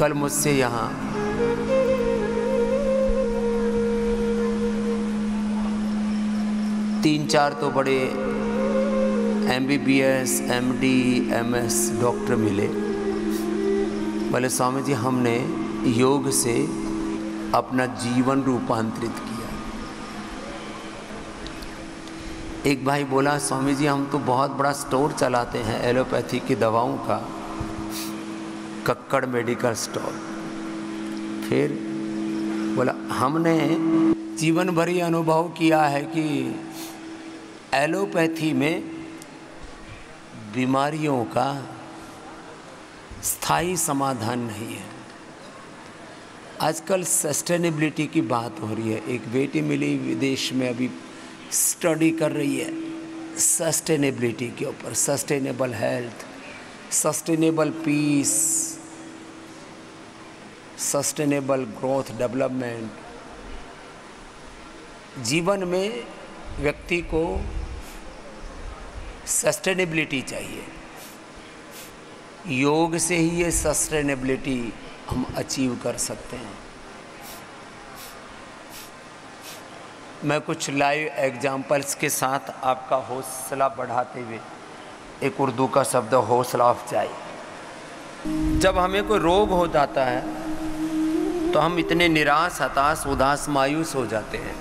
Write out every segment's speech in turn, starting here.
कल मुझसे यहाँ तीन चार तो बड़े MBBS, MD, MS डॉक्टर मिले। बोले स्वामी जी हमने योग से अपना जीवन रूपांतरित किया। एक भाई बोला स्वामी जी हम तो बहुत बड़ा स्टोर चलाते हैं एलोपैथी की दवाओं का, कक्कड़ मेडिकल स्टोर। फिर बोला हमने जीवन भर ये अनुभव किया है कि एलोपैथी में बीमारियों का स्थायी समाधान नहीं है। आजकल सस्टेनेबिलिटी की बात हो रही है। एक बेटी मिली विदेश में, अभी स्टडी कर रही है सस्टेनेबिलिटी के ऊपर, sustainable health, sustainable peace, sustainable growth, development. जीवन में व्यक्ति को सस्टेनेबिलिटी चाहिए। योग से ही ये सस्टेनेबिलिटी हम अचीव कर सकते हैं। मैं कुछ लाइव एग्जाम्पल्स के साथ आपका हौसला बढ़ाते हुए, एक उर्दू का शब्द हौसला अफजाई। जब हमें कोई रोग हो जाता है तो हम इतने निराश, हताश, उदास, मायूस हो जाते हैं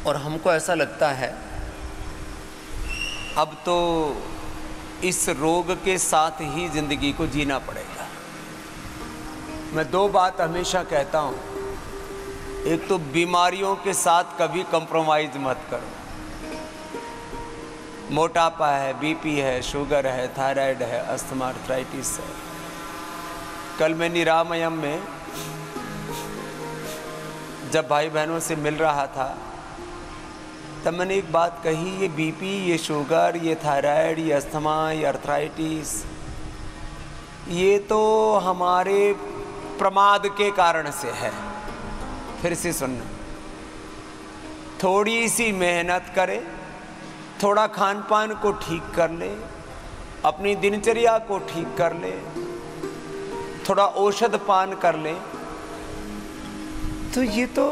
और हमको ऐसा लगता है अब तो इस रोग के साथ ही जिंदगी को जीना पड़ेगा। मैं दो बात हमेशा कहता हूँ, एक तो बीमारियों के साथ कभी कंप्रोमाइज मत करो। मोटापा है, बीपी है, शुगर है, थायराइड है, अस्थमा, आर्थराइटिस है। कल मैं निरामयम में जब भाई बहनों से मिल रहा था तब मैंने एक बात कही, ये बीपी, ये शुगर, ये थायराइड, ये अस्थमा, ये आर्थराइटिस, ये तो हमारे प्रमाद के कारण से है। फिर से सुनना, थोड़ी सी मेहनत करें, थोड़ा खान पान को ठीक कर ले, अपनी दिनचर्या को ठीक कर ले, थोड़ा औषध पान कर ले, तो ये तो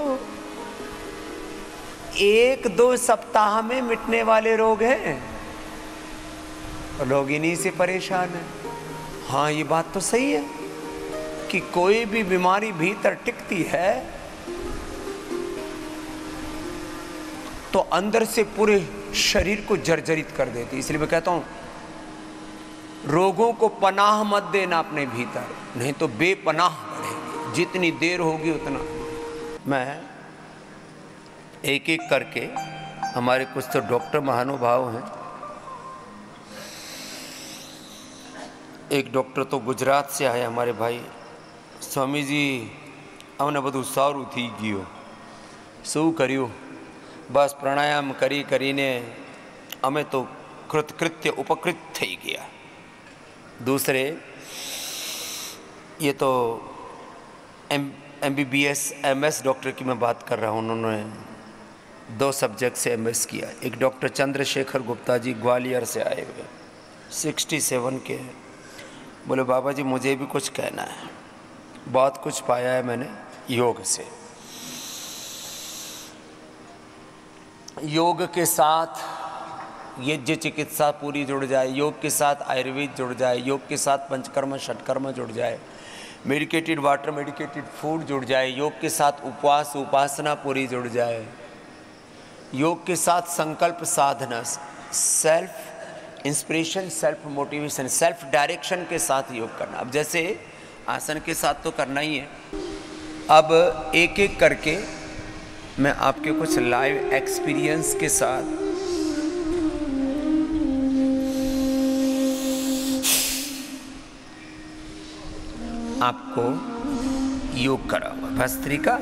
1-2 सप्ताह में मिटने वाले रोग हैं। लोग इन्हीं से परेशान हैं। हाँ, ये बात तो सही है कि कोई भी बीमारी भीतर टिकती है तो अंदर से पूरे शरीर को जर्जरित कर देती। इसलिए मैं कहता हूं, रोगों को पनाह मत देना अपने भीतर, नहीं तो बेपनाह बढ़ेगी। जितनी देर होगी उतना। मैं एक एक करके, हमारे कुछ तो डॉक्टर महानुभाव हैं। एक डॉक्टर तो गुजरात से आए हमारे भाई, स्वामी जी अमने બધું સારું થઈ ગયું, શું કર્યું? બસ પ્રાણાયામ કરી કરીને અમે તો કૃતકૃત્ય ઉપકૃત થઈ ગયા। दूसरे, ये तो MBBS MS डॉक्टर की मैं बात कर रहा हूँ, उन्होंने 2 सब्जेक्ट से MS किया। एक डॉक्टर चंद्रशेखर गुप्ता जी ग्वालियर से आए हुए, 67 के हैं। बोले बाबा जी मुझे भी कुछ कहना है, बहुत कुछ पाया है मैंने योग से। योग के साथ यज्ञ चिकित्सा पूरी जुड़ जाए, योग के साथ आयुर्वेद जुड़ जाए, योग के साथ पंचकर्म षटकर्म जुड़ जाए, मेडिकेटेड वाटर, मेडिकेटेड फूड जुड़ जाए, योग के साथ उपवास उपासना पूरी जुड़ जाए, योग के साथ संकल्प साधना, self inspiration, self motivation, self direction के साथ योग करना। अब जैसे आसन के साथ तो करना ही है, अब एक एक करके मैं आपके कुछ लाइव एक्सपीरियंस के साथ आपको योग कराऊंगा। भस्त्रिका,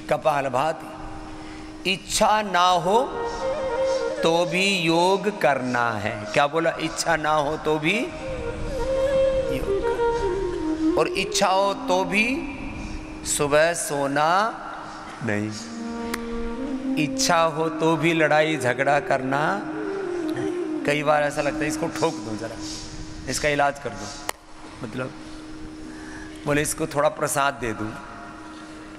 कपालभाति। इच्छा ना हो तो भी योग करना है। क्या बोला? इच्छा ना हो तो भी योग करना, और इच्छा हो तो भी सुबह सोना नहीं। इच्छा हो तो भी लड़ाई झगड़ा करना। कई बार ऐसा लगता है इसको ठोक दूं, जरा इसका इलाज कर दूं, मतलब बोले इसको थोड़ा प्रसाद दे दूं।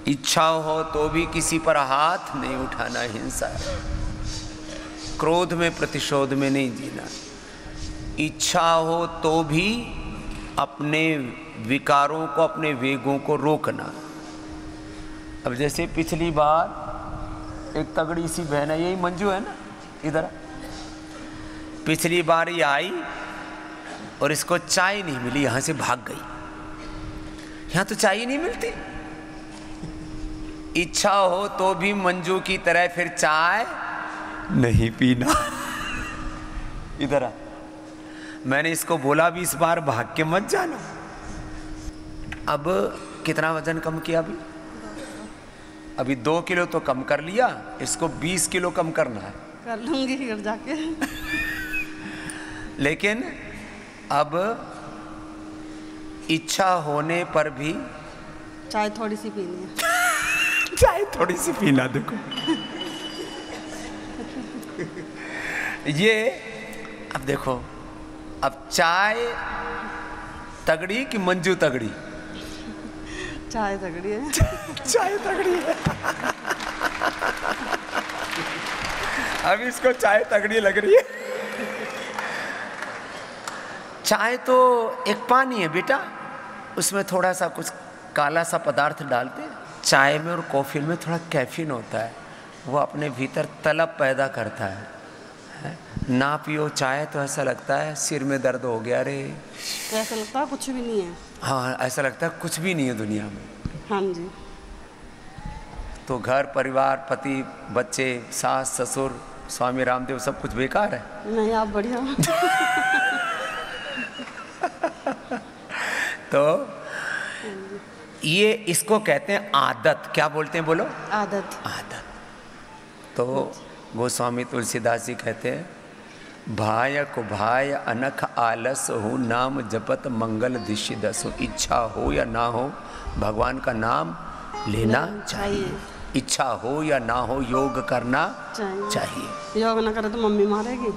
इच्छा हो तो भी किसी पर हाथ नहीं उठाना, हिंसा, क्रोध में प्रतिशोध में नहीं जीना। इच्छा हो तो भी अपने विकारों को, अपने वेगों को रोकना। अब जैसे पिछली बार एक तगड़ी सी बहन है, यही मंजू है ना, इधर पिछली बार ये आई और इसको चाय नहीं मिली, यहां से भाग गई। यहां तो चाय ही नहीं मिलती। इच्छा हो तो भी मंजू की तरह फिर चाय नहीं पीना। इधर आ, मैंने इसको बोला भी इस बार भाग के मत जाना। अब कितना वजन कम किया? अभी 2 किलो तो कम कर लिया, इसको 20 किलो कम करना है। कर लूंगी घर जाके। लेकिन अब इच्छा होने पर भी चाय थोड़ी सी पीनी है। चाय थोड़ी सी पीना। देखो ये, अब देखो, अब चाय तगड़ी कि मंजू तगड़ी? चाय तगड़ी है। चाय तगड़ी है। अब इसको चाय तगड़ी लग रही है। चाय तो एक पानी है बेटा, उसमें थोड़ा सा कुछ काला सा पदार्थ डालते हैं। चाय में और कॉफ़ी में थोड़ा कैफीन होता है, वो अपने भीतर तलब पैदा करता है। ना पियो चाय तो ऐसा लगता है सिर में दर्द हो गया रे, तो ऐसा लगता है कुछ भी नहीं है। हाँ, ऐसा लगता है कुछ भी नहीं है दुनिया में। हाँ जी। तो घर परिवार, पति, बच्चे, सास ससुर, स्वामी रामदेव सब कुछ बेकार है। नहीं, आप बढ़िया। तो ये इसको कहते हैं आदत। क्या बोलते हैं बोलो? आदत। आदत। तो गोस्वामी तुलसीदास जी कहते हैं, भाय को भाय अनख आलस हो, नाम जपत मंगल दिशि दसो। इच्छा हो या ना हो भगवान का नाम लेना चाहिए। इच्छा हो या ना हो योग करना चाहिए। योग ना करे तो मम्मी मारेगी।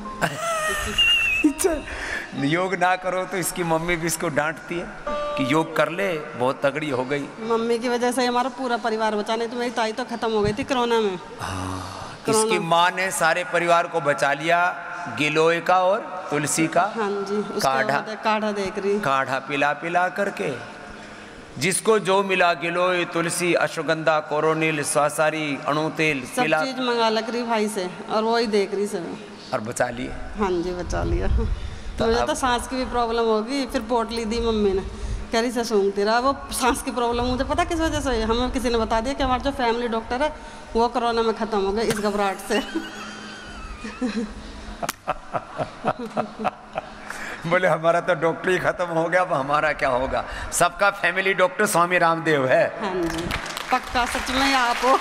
योग ना करो तो इसकी मम्मी भी इसको डांटती है कि योग कर ले, बहुत तगड़ी हो गई। मम्मी की वजह से हमारा पूरा परिवार बचा, नहीं तो मेरी ताई तो खत्म हो गई थी कोरोना में। हाँ, इसकी माँ ने सारे परिवार को बचा लिया, गिलोय का और तुलसी का। हाँ जी, काढ़ा देख रही, काढ़ा पिला पिला करके जिसको जो मिला, गिलोय, तुलसी, अश्वगंधा, कोरोनिल, स्वासारी, अणु तेल, सब चीज मंगा लग रही भाई से, और वही देख रही सब, और बचा लिए। हाँ जी, बचा लिया। तो मुझे तो सांस की भी प्रॉब्लम होगी, फिर पोटली दी मम्मी ने, कह रही से सूंघती रहा। वो सांस की प्रॉब्लम मुझे पता किस वजह से, हमें किसी ने बता दिया कि हमारा जो फैमिली डॉक्टर है वो कोरोना में ख़त्म हो गए इस घबराहट से। बोले हमारा तो डॉक्टर ही खत्म हो गया, अब हमारा क्या होगा? सबका फैमिली डॉक्टर स्वामी रामदेव है। हाँ जी, पक्का, सच में आप हो।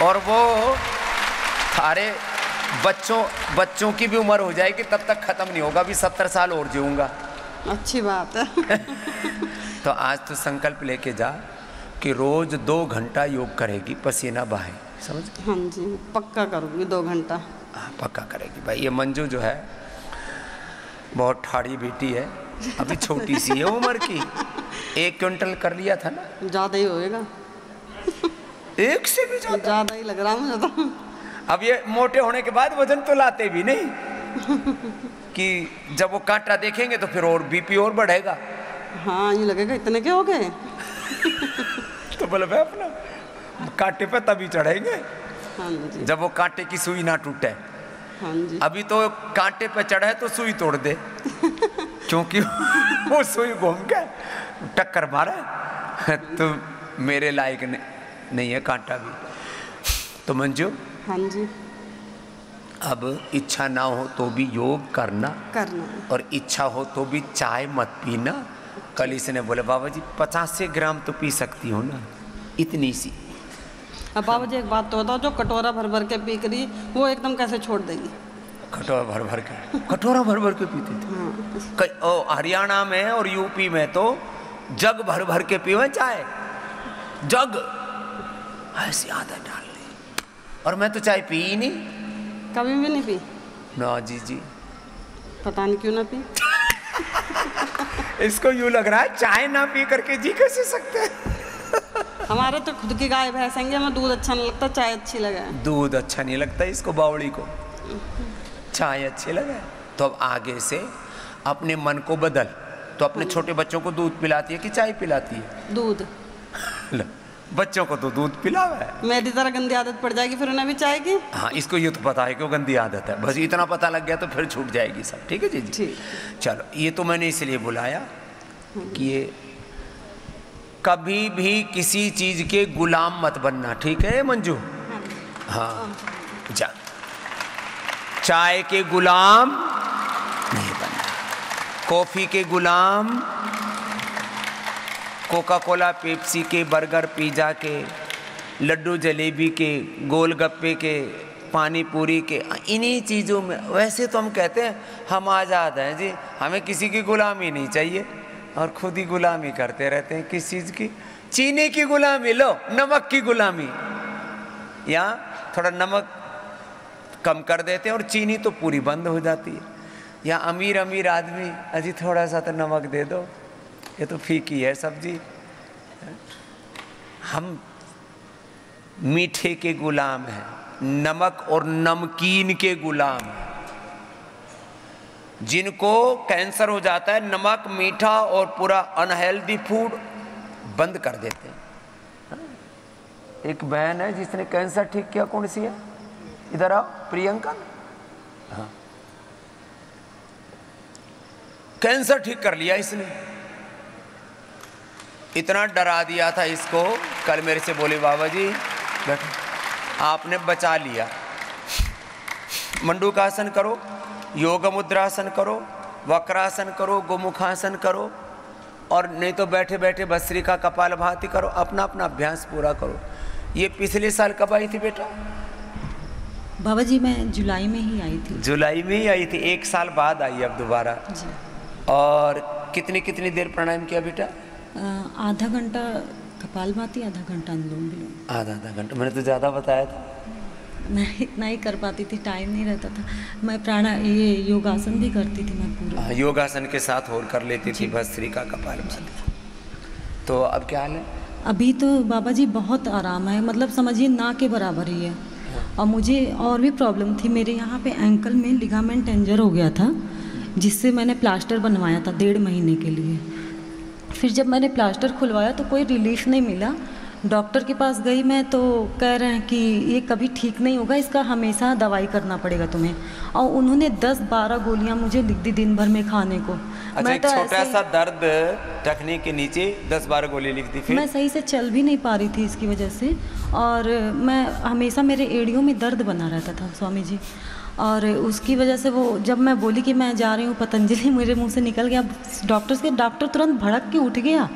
और वो सारे बच्चों की भी उम्र हो जाएगी तब तक खत्म नहीं होगा, अभी 70 साल और जीऊंगा। अच्छी बात है। तो आज तो संकल्प लेके जा कि रोज 2 घंटा योग करेगी, पसीना बहाए, समझ? हाँ जी, पक्का करूँगी 2 घंटा। हाँ, पक्का करेगी भाई। ये मंजू जो है बहुत ठाड़ी बेटी है, अभी छोटी सी है उम्र की। 1 क्विंटल कर लिया था ना? ज़्यादा ही होएगा। 1 से भी ज़्यादा ही लग रहा मुझे तो। अब ये मोटे होने के बाद वजन तो लाते भी नहीं कि जब वो कांटा देखेंगे तो फिर और बीपी और बढ़ेगा। हाँ, ये लगेगा इतने के हो गए। तो बोले भाई अपना कांटे पे तभी चढ़ेंगे हाँ जी, जब वो कांटे की सुई ना टूटे। हाँ जी। अभी तो कांटे पे चढ़े तो सुई तोड़ दे, क्योंकि वो सुई घूम के टक्कर मारे तो मेरे लायक नहीं है कांटा भी। तो मंजू, हाँ जी, अब इच्छा ना हो तो भी योग करना, और इच्छा हो तो भी चाय मत पीना। कल इसने बोले बाबा जी 50 ग्राम तो पी सकती हो ना, इतनी सी। अब बाबा जी एक बात तो बताओ, जो कटोरा भर भर के पी करी वो एकदम कैसे छोड़ देगी? कटोरा भर भर के पीते थे। हाँ। हरियाणा में और यूपी में तो जग भर भर के पीवे चाय, जग। ऐसी आदत डाल ली। और मैं तो चाय पी ही नहीं। कभी भी नहीं पी? ना जी जी। पता नहीं क्यों ना पी। इसको यूं लग रहा है चाय ना पी करके जी कैसे सकते हैं। हमारे तो खुद की गाय भैंस हैं, हमें दूध अच्छा नहीं लगता, चाय अच्छी लगे। दूध अच्छा नहीं लगता इसको, बावड़ी को चाय अच्छी लगे। तो अब आगे से अपने मन को बदल। तो अपने छोटे बच्चों को दूध पिलाती है कि चाय पिलाती है? दूध। बच्चों को तो दूध पिलावा है। मेरी तरह गंदी आदत पड़ जाएगी फिर उन्हें भी चाय की। हाँ, इसको ये तो पता है क्यों गंदी आदत है, बस इतना पता लग गया तो फिर छूट जाएगी सब। ठीक है जी जी। ठीक। चलो, ये तो मैंने इसलिए बुलाया कि ये कभी भी किसी चीज के गुलाम मत बनना। ठीक है मंजू? हाँ, जा। चाय के गुलाम नहीं बनना, कॉफी के गुलाम, कोका कोला पेप्सी के, बर्गर पिज़्ज़ा के, लड्डू जलेबी के, गोलगप्पे के, पानी पूरी के, इन्हीं चीज़ों में। वैसे तो हम कहते हैं हम आज़ाद हैं जी, हमें किसी की गुलामी नहीं चाहिए, और खुद ही गुलामी करते रहते हैं। किस चीज़ की? चीनी की गुलामी लो, नमक की गुलामी। या थोड़ा नमक कम कर देते हैं और चीनी तो पूरी बंद हो जाती है। या अमीर अमीर आदमी, अजी थोड़ा सा तो नमक दे दो, ये तो फीकी है सब्जी। हम मीठे के गुलाम हैं, नमक और नमकीन के गुलाम हैं। जिनको कैंसर हो जाता है, नमक, मीठा और पूरा अनहेल्दी फूड बंद कर देते हैं। एक बहन है जिसने कैंसर ठीक किया, कौन सी है? इधर आओ, प्रियंका। हाँ, कैंसर ठीक कर लिया इसने। इतना डरा दिया था इसको, कल मेरे से बोले बाबा जी बैठो, आपने बचा लिया। मंडूकासन करो, योग मुद्रासन करो, वक्रासन करो, गोमुखासन करो, और नहीं तो बैठे बैठे भस्त्रिका कपालभाति करो। अपना अपना अभ्यास पूरा करो। ये पिछले साल कब आई थी बेटा? बाबा जी मैं जुलाई में ही आई थी। जुलाई में ही आई थी, एक साल बाद आई अब दोबारा जी। और कितनी देर प्राणायाम किया बेटा? आधा घंटा कपालभाति, आधा घंटा अनुलोम विलोम। आधा घंटा? मैंने तो ज़्यादा बताया था। नहीं, नहीं कर पाती थी, टाइम नहीं रहता था। मैं ये योगासन भी करती थी मैं पूरा। योगासन के साथ और कर लेती थी भस्त्रिका कपालभाति। तो अब क्या हाल है? अभी तो बाबा जी बहुत आराम है, मतलब समझिए ना के बराबर ही है। और मुझे और भी प्रॉब्लम थी, मेरे यहाँ पे एंकल में लिगामेंट टेंजर हो गया था, जिससे मैंने प्लास्टर बनवाया था 1.5 महीने के लिए। फिर जब मैंने प्लास्टर खुलवाया तो कोई रिलीफ नहीं मिला। डॉक्टर के पास गई मैं तो कह रहे हैं कि ये कभी ठीक नहीं होगा, इसका हमेशा दवाई करना पड़ेगा तुम्हें। और उन्होंने 10-12 गोलियां मुझे लिख दी दिन भर में खाने को। अच्छा, मैं एक छोटा सा दर्द टखने के नीचे 10-12 गोली लिख दी। फिर मैं सही से चल भी नहीं पा रही थी इसकी वजह से, और मैं हमेशा मेरे एड़ियों में दर्द बना रहता था स्वामी जी। और उसकी वजह से वो जब मैं बोली कि मैं जा रही हूँ पतंजलि, मेरे मुंह से निकल गया डॉक्टर तुरंत भड़क के उठ गया।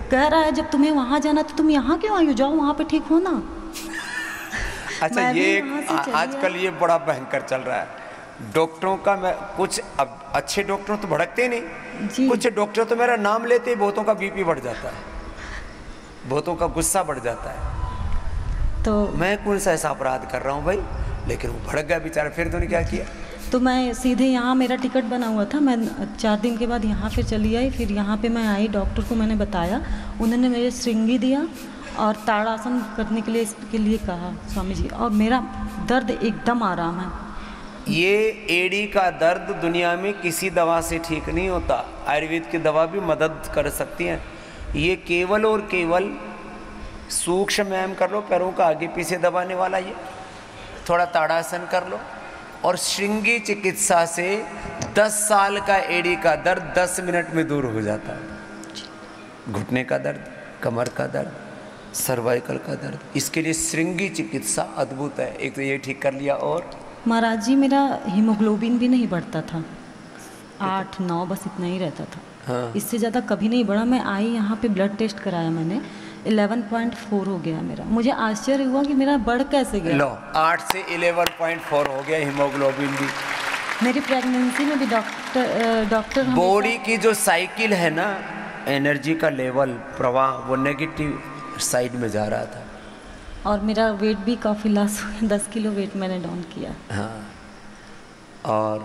कह रहा है जब तुम्हें वहाँ जाना तो तुम यहाँ क्यों आई हो, जाओ वहाँ पे ठीक हो ना। अच्छा, ये आजकल ये बड़ा भयंकर चल रहा है डॉक्टरों का। मैं कुछ अब अच्छे डॉक्टर तो भड़कते नहीं जी। कुछ डॉक्टर तो मेरा नाम लेते ही बहुतों का बीपी बढ़ जाता है, बहुतों का गुस्सा बढ़ जाता है। तो मैं कौन सा ऐसा अपराध कर रहा हूँ भाई, लेकिन वो भड़क गया बेचारा। फिर तो क्या किया? तो मैं सीधे यहाँ, मेरा टिकट बना हुआ था, मैं 4 दिन के बाद यहाँ पे चली आई। फिर यहाँ पे मैं आई, डॉक्टर को मैंने बताया, उन्होंने मेरे श्रृंगी दिया और ताड़ासन करने के लिए कहा स्वामी जी, और मेरा दर्द एकदम आराम है। ये एड़ी का दर्द दुनिया में किसी दवा से ठीक नहीं होता, आयुर्वेद की दवा भी मदद कर सकती है। ये केवल और केवल सूक्ष्म व्यायाम कर लो, पैरों का आगे पीछे दबाने वाला, ये थोड़ा ताड़ासन कर लो, और श्रृंगी चिकित्सा से 10 साल का एड़ी का दर्द 10 मिनट में दूर हो जाता है। घुटने का दर्द, कमर का दर्द, सर्वाइकल का दर्द, इसके लिए श्रृंगी चिकित्सा अद्भुत है। एक तो ये ठीक कर लिया, और महाराज जी मेरा हीमोग्लोबिन भी नहीं बढ़ता था, 8-9 बस इतना ही रहता था। हाँ। इससे ज़्यादा कभी नहीं बढ़ा। मैं आई यहाँ पे ब्लड टेस्ट कराया मैंने, 11.4 हो गया मेरा। मुझे आश्चर्य हुआ कि मेरा बढ़ कैसे गया। लो, 8 से 11.4 हो गया हीमोग्लोबिन भी। मेरी प्रेगनेंसी में भी डॉक्टर बॉडी की जो साइकिल है ना, एनर्जी का लेवल, प्रवाह, वो नेगेटिव साइड में जा रहा था। और मेरा वेट भी काफ़ी लॉस हुआ, 10 किलो वेट मैंने डाउन किया। हाँ, और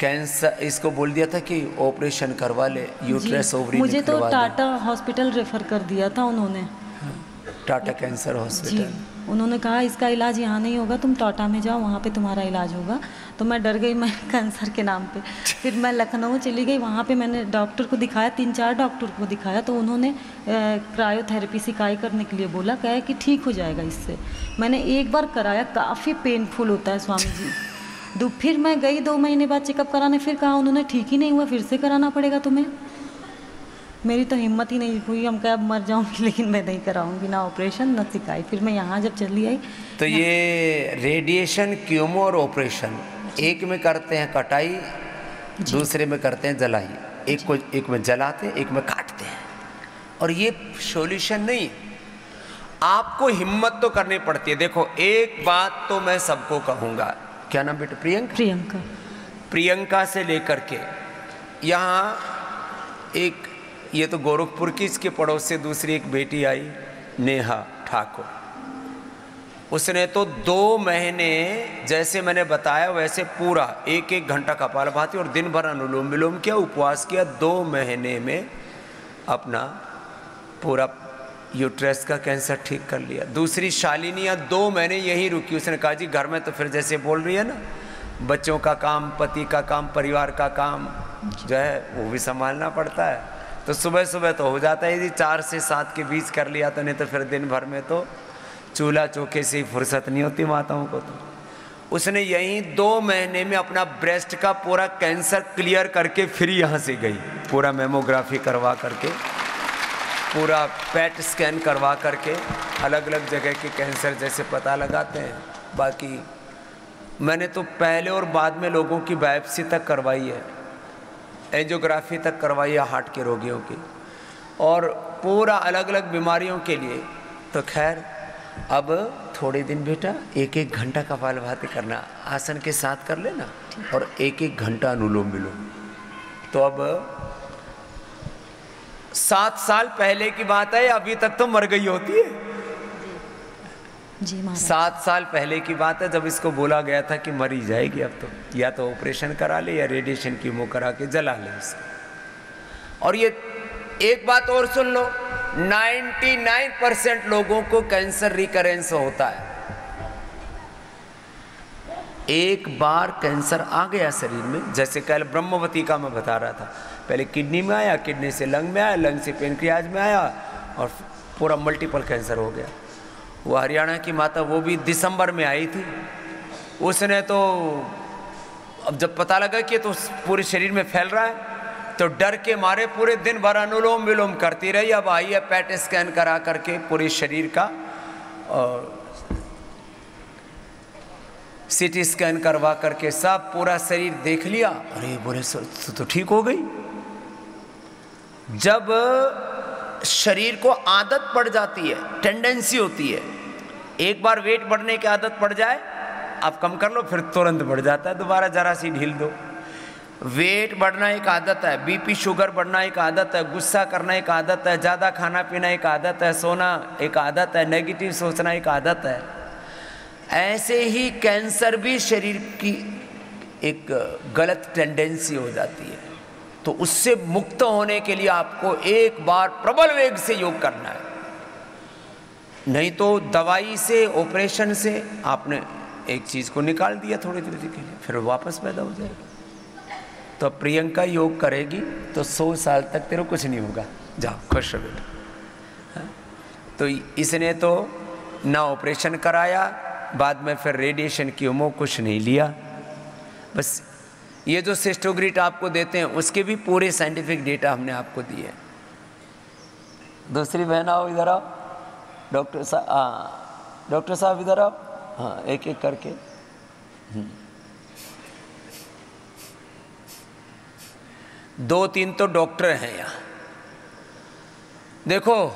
कैंसर इसको बोल दिया था कि ऑपरेशन करवा ले, यूट्रस ओवरी मुझे तो निकलवा दे। टाटा हॉस्पिटल रेफ़र कर दिया था उन्होंने। टाटा कैंसर जी, हॉस्पिटल। उन्होंने कहा इसका इलाज यहाँ नहीं होगा, तुम टाटा में जाओ, वहाँ पे तुम्हारा इलाज होगा। तो मैं डर गई, मैं कैंसर के नाम पे। फिर मैं लखनऊ चली गई, वहाँ पे मैंने डॉक्टर को दिखाया, 3-4 डॉक्टर को दिखाया, तो उन्होंने क्रायोथेरेपी सिकाई करने के लिए बोला, कहा कि ठीक हो जाएगा इससे। मैंने एक बार कराया, काफ़ी पेनफुल होता है स्वामी जी। फिर मैं गई 2 महीने बाद चेकअप कराने, फिर कहा उन्होंने ठीक ही नहीं हुआ, फिर से कराना पड़ेगा तुम्हें। मेरी तो हिम्मत ही नहीं हुई, हम क्या अब मर जाऊंगी, लेकिन मैं नहीं कराऊंगी ना ऑपरेशन ना सिकाई। फिर मैं यहाँ जब चली आई तो ये रेडिएशन, कीमो और ऑपरेशन एक में करते हैं कटाई, दूसरे में करते हैं जलाई। एक में जलाते हैं, एक में काटते हैं। और ये सॉल्यूशन नहीं, आपको हिम्मत तो करनी पड़ती है। देखो एक बात तो मैं सबको कहूँगा, क्या नाम बेटा? प्रियंका। प्रियंका से लेकर के यहाँ एक, ये तो गोरखपुर की, इसके पड़ोस से दूसरी एक बेटी आई, नेहा ठाकुर। उसने तो 2 महीने, जैसे मैंने बताया वैसे पूरा 1-1 घंटा कपालभाति और दिन भर अनुलोम विलोम किया, उपवास किया। 2 महीने में अपना पूरा यूट्रस का कैंसर ठीक कर लिया। दूसरी शालिनी 2 महीने यहीं रुकी। उसने कहा जी घर में तो फिर जैसे बोल रही है ना, बच्चों का काम, पति का काम, परिवार का काम जो है वो भी संभालना पड़ता है। तो सुबह सुबह तो हो जाता है, यदि 4 से 7 के बीच कर लिया तो, नहीं तो फिर दिन भर में तो चूल्हा चौके से ही फुर्सत नहीं होती माताओं को। तो उसने यहीं 2 महीने में अपना ब्रेस्ट का पूरा कैंसर क्लियर करके फिर यहाँ से गई, पूरा मेमोग्राफी करवा करके, पूरा पेट स्कैन करवा करके, अलग अलग जगह के कैंसर जैसे पता लगाते हैं। बाकी मैंने तो पहले और बाद में लोगों की बायोप्सी तक करवाई है, एंजियोग्राफी तक करवाई है हार्ट के रोगियों की, और पूरा अलग अलग बीमारियों के लिए। तो खैर अब थोड़े दिन बेटा 1-1 घंटा कपालभाति करना, आसन के साथ कर लेना, और 1-1 घंटा अनुलोम विलोम। तो अब 7 साल पहले की बात है, अभी तक तो मर गई होती है जी। 7 साल पहले की बात है जब इसको बोला गया था कि मर ही जाएगी अब तो, या तो ऑपरेशन करा ले या रेडिएशन कीमो करा के जला ले इसको। और ये एक बात और सुन लो, 99% लोगों को कैंसर रिकरेंस होता है। एक बार कैंसर आ गया शरीर में, जैसे कल ब्रह्मवती का मैं बता रहा था, पहले किडनी में आया, किडनी से लंग में आया, लंग से पेनक्रियाज में आया, और पूरा मल्टीपल कैंसर हो गया। वो हरियाणा की माता, वो भी दिसंबर में आई थी। उसने तो अब जब पता लगा कि तो पूरे शरीर में फैल रहा है, तो डर के मारे पूरे दिन भर अनुलोम विलोम करती रही। अब आई है पेट स्कैन करा करके पूरे शरीर का, और सीटी स्कैन करवा करके सब पूरा शरीर देख लिया। अरे बोले तो ठीक हो गई। जब शरीर को आदत पड़ जाती है, टेंडेंसी होती है, एक बार वेट बढ़ने की आदत पड़ जाए, आप कम कर लो फिर तुरंत बढ़ जाता है, दोबारा जरा सी ढील दो। वेट बढ़ना एक आदत है, बीपी शुगर बढ़ना एक आदत है, गुस्सा करना एक आदत है, ज़्यादा खाना पीना एक आदत है, सोना एक आदत है, नेगेटिव सोचना एक आदत है। ऐसे ही कैंसर भी शरीर की एक गलत टेंडेंसी हो जाती है। तो उससे मुक्त होने के लिए आपको एक बार प्रबल वेग से योग करना है, नहीं तो दवाई से, ऑपरेशन से आपने एक चीज़ को निकाल दिया थोड़ी देर के लिए, फिर वापस पैदा हो जाएगा। तो प्रियंका योग करेगी तो 100 साल तक तेरे कुछ नहीं होगा, जाओ खुश रहो बेटा। तो इसने तो ना ऑपरेशन कराया, बाद में फिर रेडिएशन कीमो कुछ नहीं लिया। बस ये जो सिस्टोग्रिट आपको देते हैं उसके भी पूरे साइंटिफिक डेटा हमने आपको दिए। दूसरी बहन आओ इधर आओ, डॉक्टर साहब इधर आओ, हाँ एक एक करके। 2-3 तो डॉक्टर हैं यहाँ। देखो,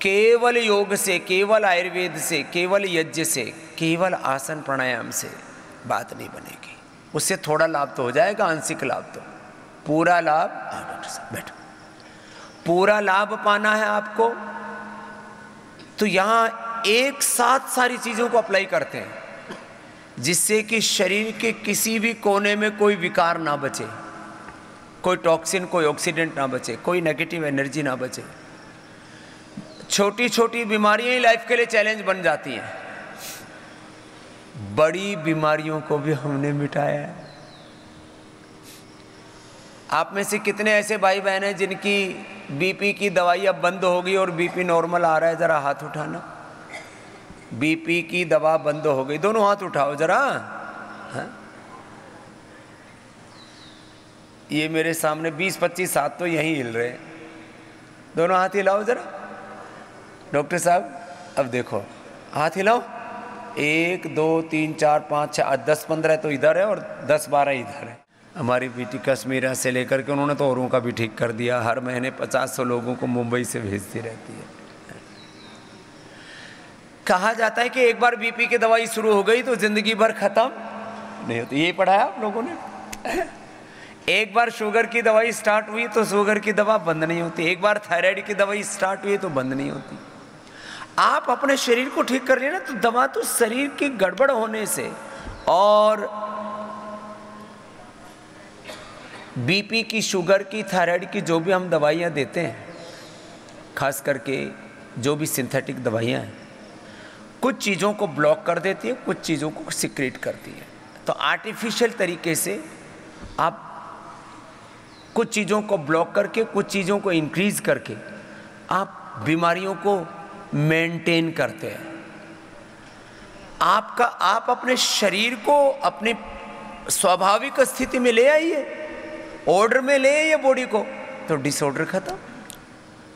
केवल योग से, केवल आयुर्वेद से, केवल यज्ञ से, केवल आसन प्राणायाम से बात नहीं बनेगी। उससे थोड़ा लाभ तो हो जाएगा, आंशिक लाभ। तो पूरा लाभ, डॉक्टर साहब बैठो, पूरा लाभ पाना है आपको तो यहाँ एक साथ सारी चीज़ों को अप्लाई करते हैं जिससे कि शरीर के किसी भी कोने में कोई विकार ना बचे, कोई टॉक्सिन, कोई ऑक्सीडेंट ना बचे, कोई नेगेटिव एनर्जी ना बचे। छोटी छोटी बीमारियां ही लाइफ के लिए चैलेंज बन जाती हैं, बड़ी बीमारियों को भी हमने मिटाया है। आप में से कितने ऐसे भाई बहन हैं जिनकी बीपी की दवाई अब बंद हो गई और बीपी नॉर्मल आ रहा है? जरा हाथ उठाना। बीपी की दवा बंद हो गई, दोनों हाथ उठाओ जरा। हाँ? ये मेरे सामने 20-25 हाथ तो यहीं हिल रहे हैं, दोनों हाथ हिलाओ जरा। डॉक्टर साहब अब देखो, हाथ हिलाओ। 1 2 3 4 5 6 8 10 15 तो इधर है और 10-12 इधर है। हमारी बेटी कश्मीरा से लेकर के उन्होंने तो औरों का भी ठीक कर दिया। हर महीने 50-100 लोगों को मुंबई से भेजती रहती है। कहा जाता है कि एक बार बीपी की दवाई शुरू हो गई तो जिंदगी भर खत्म नहीं होती। यही पढ़ा है आप लोगों ने। एक बार शुगर की दवाई स्टार्ट हुई तो शुगर की दवा बंद नहीं होती। एक बार थायराइड की दवाई स्टार्ट हुई तो बंद नहीं होती। आप अपने शरीर को ठीक कर लिए ना तो दवा तो शरीर की गड़बड़ होने से और बीपी की, शुगर की, थायराइड की जो भी हम दवाइयाँ देते हैं, खास करके जो भी सिंथेटिक दवाइयाँ हैं, कुछ चीज़ों को ब्लॉक कर देती है, कुछ चीज़ों को सिक्रेट करती है। तो आर्टिफिशियल तरीके से आप कुछ चीज़ों को ब्लॉक करके, कुछ चीज़ों को इंक्रीज करके आप बीमारियों को मेंटेन करते हैं। आप अपने शरीर को अपनी स्वाभाविक स्थिति में ले आइए, ऑर्डर में ले आइए बॉडी को, तो डिसऑर्डर खत्म।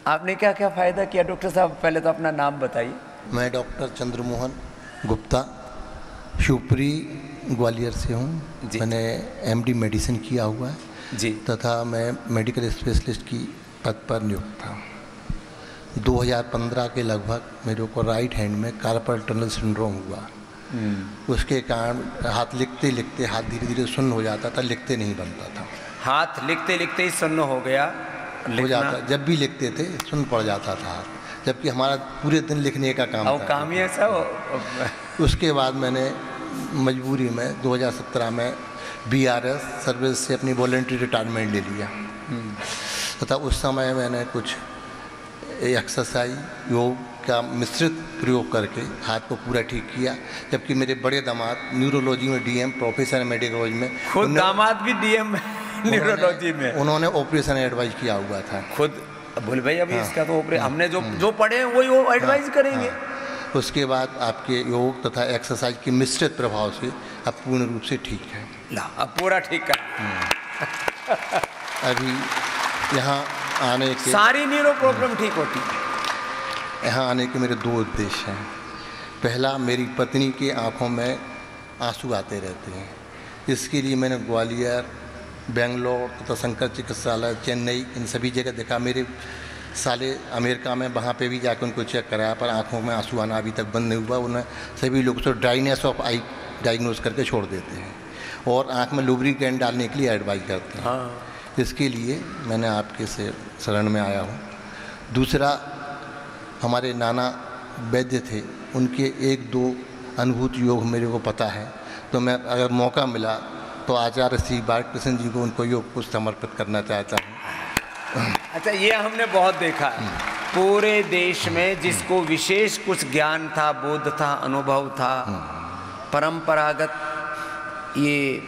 आपने क्या क्या फ़ायदा किया डॉक्टर साहब? पहले तो अपना नाम बताइए। मैं डॉक्टर चंद्रमोहन गुप्ता शिवपुरी ग्वालियर से हूँ। मैंने MD मेडिसिन किया हुआ है जी, तथा मैं मेडिकल स्पेशलिस्ट की पद पर नियुक्त था। 2015 के लगभग मेरे को राइट हैंड में कार्पल टनल सिंड्रोम हुआ। उसके कारण हाथ लिखते लिखते हाथ धीरे धीरे सुन्न हो जाता था, लिखते नहीं बनता था। हाथ लिखते लिखते ही सुन्न हो गया, हो जाता, जब भी लिखते थे सुन्न पड़ जाता था हाथ, जबकि हमारा पूरे दिन लिखने का काम था। काम ही ऐसा हो। उसके बाद मैंने मजबूरी में 2017 में BRS सर्विस से अपनी वॉलंटरी रिटायरमेंट ले लिया तथा उस समय मैंने कुछ एक्सरसाइज, योग का मिश्रित प्रयोग करके हाथ को पूरा ठीक किया। जबकि मेरे बड़े दामाद न्यूरोलॉजी में DM, प्रोफेसर मेडिकोलॉजी में, खुद दामाद भी DM न्यूरोलॉजी में, उन्होंने ऑपरेशन एडवाइज किया हुआ था खुद। बोल भाई अभी इसका तो हमने जो पढ़े हैं वही वो एडवाइस करेंगे। उसके बाद आपके योग तथा एक्सरसाइज के मिश्रित प्रभाव से अब पूर्ण रूप से ठीक है। अब पूरा ठीक कर। अभी यहाँ आने के सारी न्यूरो प्रॉब्लम ठीक होती है। यहाँ आने के मेरे 2 उद्देश्य हैं। पहला, मेरी पत्नी की आंखों में आंसू आते रहते हैं। इसके लिए मैंने ग्वालियर, बेंगलोर तथा शंकर चिकित्सालय, चेन्नई, इन सभी जगह देखा। मेरे साले अमेरिका में वहाँ पे भी जाकर उनको चेक कराया, पर आंखों में आंसू आना अभी तक बंद नहीं हुआ। उन्हें सभी लोग तो ड्राइनेस ऑफ आई डायग्नोज करके छोड़ देते हैं और आँख में लुब्रिकेंट डालने के लिए एडवाइज करते हैं। इसके लिए मैंने आपके से शरण में आया हूँ। दूसरा, हमारे नाना वैद्य थे, उनके 1-2 अनुभूत योग मेरे को पता है, तो मैं अगर मौका मिला तो आचार्य श्री बालकृष्ण जी को उनको योग को समर्पित करना चाहता हूँ। अच्छा, ये हमने बहुत देखा है पूरे देश में, जिसको विशेष कुछ ज्ञान था, बोध था, अनुभव था, परंपरागत ये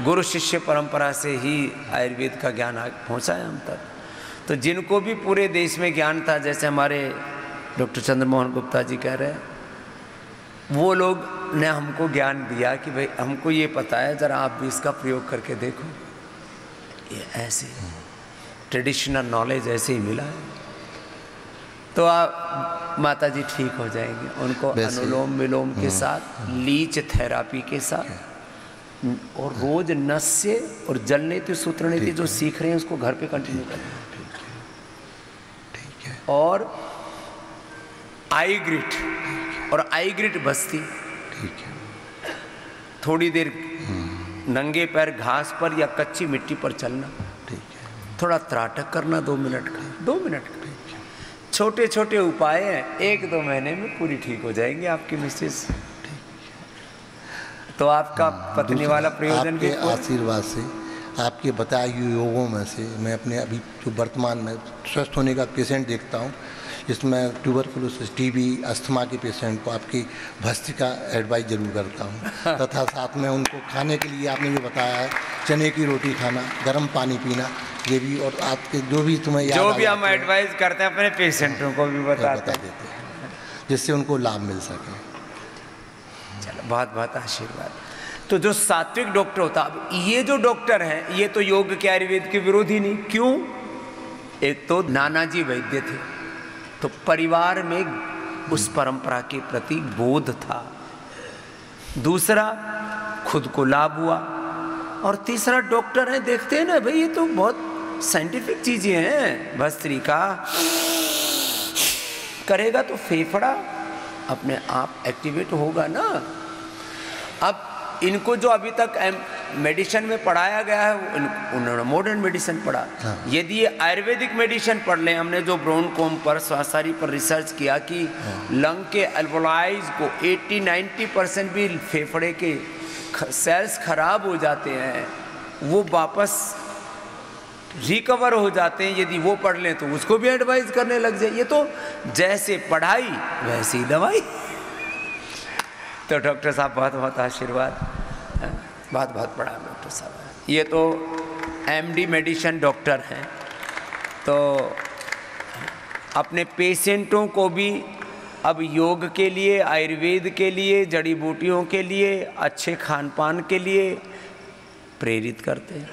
गुरु शिष्य परंपरा से ही आयुर्वेद का ज्ञान पहुँचा है हम तक। तो जिनको भी पूरे देश में ज्ञान था, जैसे हमारे डॉक्टर चंद्रमोहन गुप्ता जी कह रहे हैं, वो लोग ने हमको ज्ञान दिया कि भाई हमको ये पता है, ज़रा आप भी इसका प्रयोग करके देखो। ये ऐसे ट्रेडिशनल नॉलेज ऐसे ही मिला है, तो आप माता जी ठीक हो जाएंगे। उनको अनुलोम विलोम के साथ, लीच थेरापी के साथ, और रोज नस से और जल नीति सूत्र नीति जो सीख रहे हैं उसको घर पे कंटिन्यू करना। ठीक है। और आई ग्रिट और आई ग्रिट बस्ती, ठीक है, थोड़ी देर नंगे पैर घास पर या कच्ची मिट्टी पर चलना, ठीक है, थोड़ा त्राटक करना 2 मिनट का, 2 मिनट का, छोटे छोटे उपाय हैं, 1-2 महीने में पूरी ठीक हो जाएंगे आपकी मिसेस। तो आपका पत्नी वाला प्रयोजन भी आपके आशीर्वाद से, आपके बताए हुए योगों में से मैं अपने अभी जो वर्तमान में स्वस्थ होने का पेशेंट देखता हूँ, जिसमें ट्यूबरकुलोसिस, टीबी, अस्थमा के पेशेंट को आपकी भस्त्रिका एडवाइस जरूर करता हूँ। तथा साथ में उनको खाने के लिए आपने जो बताया है, चने की रोटी खाना, गर्म पानी पीना, ये भी, और आपके जो भी तुम्हें याद जो भी हम एडवाइस करते हैं अपने पेशेंटों को भी बता बताते देते हैं, जिससे उनको लाभ मिल सके। चलो, बहुत बहुत आशीर्वाद। तो जो सात्विक डॉक्टर होता, अब ये जो डॉक्टर हैं ये तो योग के आयुर्वेद के विरोधी नहीं। क्यों? एक तो नानाजी वैद्य थे, तो परिवार में उस परंपरा के प्रति बोध था। दूसरा, खुद को लाभ हुआ। और तीसरा, डॉक्टर है, देखते हैं ना भाई, ये तो बहुत साइंटिफिक चीजें हैं। भस्त्रिका करेगा तो फेफड़ा अपने आप एक्टिवेट होगा ना। अब इनको जो अभी तक मेडिसिन में पढ़ाया गया है, उन्होंने मॉडर्न मेडिसिन पढ़ा। यदि ये आयुर्वेदिक मेडिसिन पढ़ लें, हमने जो ब्रोनकोम पर, श्वासारी पर रिसर्च किया कि लंग के अल्वोलाइज को 80-90% भी फेफड़े के सेल्स खराब हो जाते हैं, वो वापस रिकवर हो जाते हैं। यदि वो पढ़ लें तो उसको भी एडवाइस करने लग जाए। ये तो जैसे पढ़ाई वैसी दवाई। तो डॉक्टर साहब बहुत बहुत आशीर्वाद, बहुत बहुत प्रणाम डॉक्टर साहब। ये तो एमडी मेडिसिन डॉक्टर हैं, तो अपने पेशेंटों को भी अब योग के लिए, आयुर्वेद के लिए, जड़ी बूटियों के लिए, अच्छे खान पान के लिए प्रेरित करते हैं।